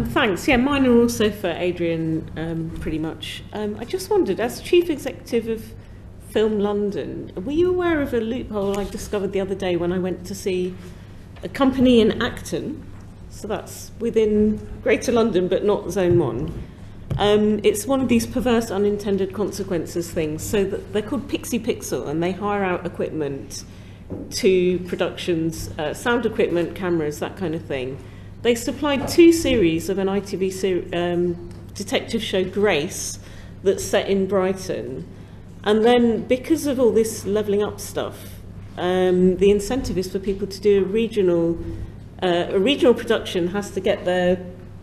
Thanks. Yeah, mine are also for Adrian, pretty much. I just wondered, as Chief Executive of Film London, were you aware of a loophole I discovered the other day when I went to see a company in Acton? So that's within Greater London, but not Zone 1. It's one of these perverse unintended consequences things. So that they're called Pixie Pixel, and they hire out equipment to productions, sound equipment, cameras, that kind of thing. They supplied 2 series of an ITV detective show, Grace, that's set in Brighton. And then, because of all this levelling up stuff, the incentive is for people to do a regional production has to get their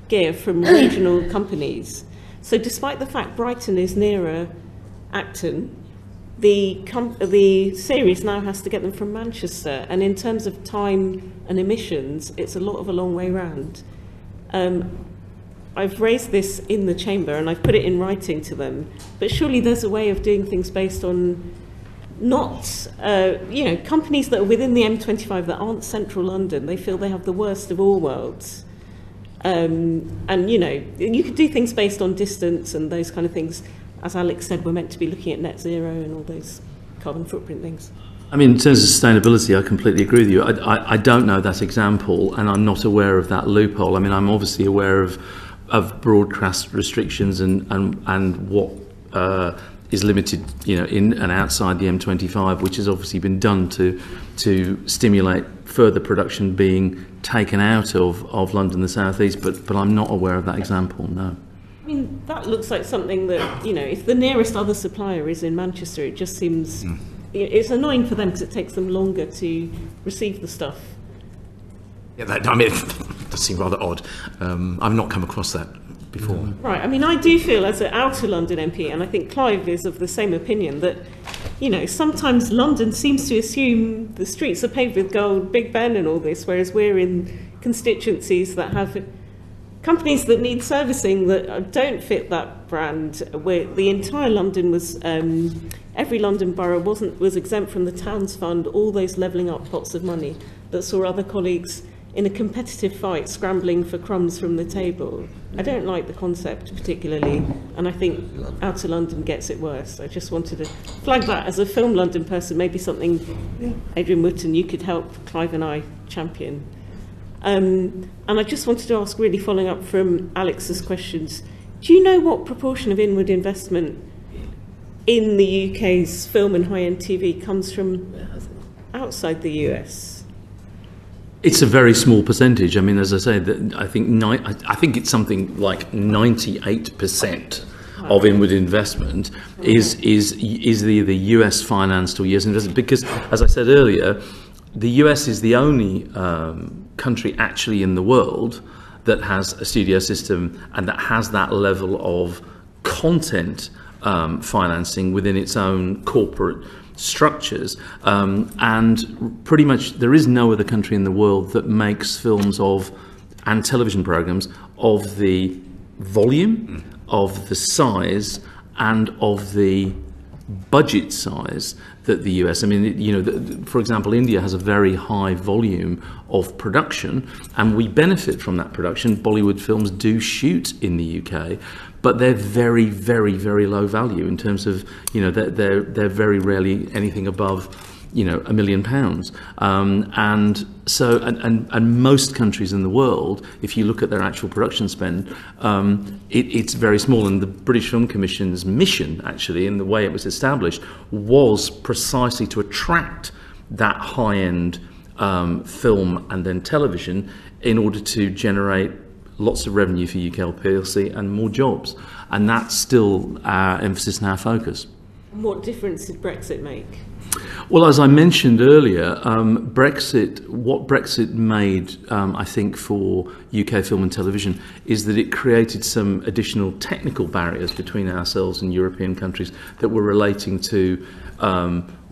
gear from regional companies. So despite the fact Brighton is nearer Acton, the series now has to get them from Manchester, and in terms of time and emissions, it's a long way round. I've raised this in the chamber and I've put it in writing to them, but surely there's a way of doing things based on not, companies that are within the M25 that aren't central London. They feel they have the worst of all worlds. And, you could do things based on distance and those kind of things. As Alex said, we're meant to be looking at net zero and all those carbon footprint things. I mean, in terms of sustainability, I completely agree with you. I don't know that example, and I'm not aware of that loophole. I mean, I'm obviously aware of broadcast restrictions and what is limited, in and outside the M25, which has obviously been done to stimulate further production being taken out of London, the South East. But I'm not aware of that example. No. I mean, that looks like something that, if the nearest other supplier is in Manchester, it just seems... It's annoying for them because it takes them longer to receive the stuff. Yeah, that does seem rather odd. I've not come across that before. Right, I mean, I do feel as an outer London MP, and I think Clive is of the same opinion, that, sometimes London seems to assume the streets are paved with gold, Big Ben and all this, whereas we're in constituencies that have... companies that need servicing that don't fit that brand, where the entire London was, every London borough was exempt from the Towns Fund, all those levelling up pots of money that saw other colleagues in a competitive fight scrambling for crumbs from the table. I don't like the concept particularly, and I think outer London gets it worse. I just wanted to flag that as a Film London person, maybe something, Adrian Wootton, you could help Clive and I champion. And I just wanted to ask, really following up from Alex's questions, do you know what proportion of inward investment in the UK's film and high-end TV comes from outside the US? It's a very small percentage. I mean, as I say, I think it's something like 98% of inward investment is either US financed or US invested, because, as I said earlier, the US is the only country actually in the world that has a studio system and that has that level of content financing within its own corporate structures, and pretty much there is no other country in the world that makes films and television programs of the volume, of the size, and of the budget size that the US. I mean, for example, India has a very high volume of production, and we benefit from that production. Bollywood films do shoot in the UK, but they're very, very, very low value in terms of, they're very rarely anything above, £1 million. And so, and most countries in the world, if you look at their actual production spend, it's very small. And the British Film Commission's mission, actually, in the way it was established, was precisely to attract that high-end film and then television in order to generate lots of revenue for UK PLC and more jobs. And that's still our emphasis and our focus. What difference did Brexit make? Well, as I mentioned earlier, what Brexit made, I think, for UK film and television is that it created some additional technical barriers between ourselves and European countries that were relating to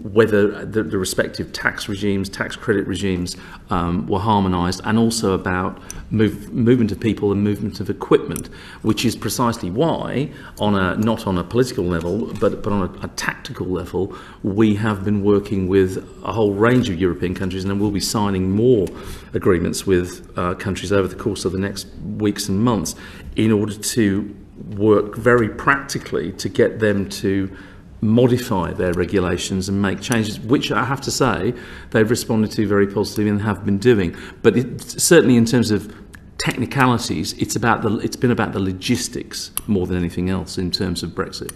whether the respective tax regimes, tax credit regimes were harmonised, and also about movement of people and movement of equipment, which is precisely why, not on a political level, but on a tactical level, we have been working with a whole range of European countries, and we'll be signing more agreements with countries over the course of the next weeks and months in order to work very practically to get them to modify their regulations and make changes, which I have to say they've responded to very positively and have been doing. But certainly in terms of technicalities, it's been about the logistics more than anything else in terms of Brexit.